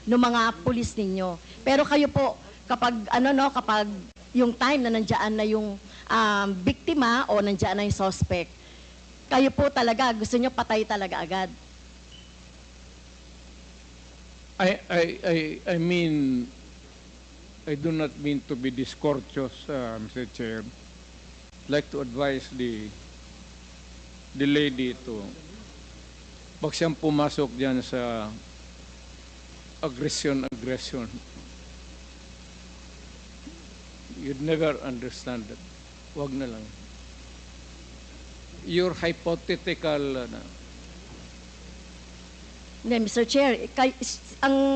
ng mga pulis ninyo. Pero kayo po, kapag kapag yung time na nandiyan na yung biktima o nandiyan na yung suspect, kayo po talaga gusto nyo patay talaga agad. I mean, I do not mean to be discourteous, Mr. Chair. I'd like to advise the lady to, pag siyang pumasok dyan sa aggression, you'd never understand that. Wag na lang. Your hypothetical, Hindi, Mr. Chair,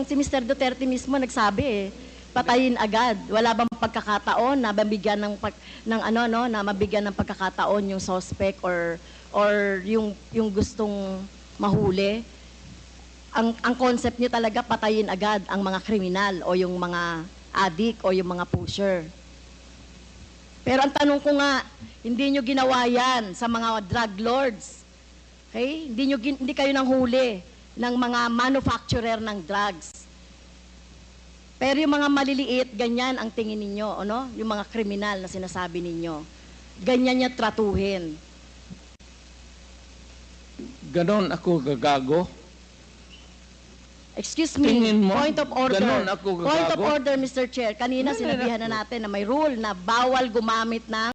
si Mr. Duterte mismo nagsabi patayin agad. Wala bang pagkakataon na mabigyan na mabigyan ng pagkakataon yung suspect or yung gustong mahuli? Ang concept niyo talaga patayin agad ang mga kriminal o yung mga addict o yung mga pusher. Pero ang tanong ko nga, hindi nyo ginawa yan sa mga drug lords. Okay? Hindi kayo nang huli ng mga manufacturer ng drugs. Pero yung mga maliliit, ganyan ang tingin ninyo, ano? Yung mga kriminal na sinasabi ninyo. Ganyan niya tratuhin. ganon ako gagago. Excuse me, Tingin mo, point of order. ganon ako Point of gagago? order, Mr. Chair. Kanina sinabihan na natin na may rule na bawal gumamit ng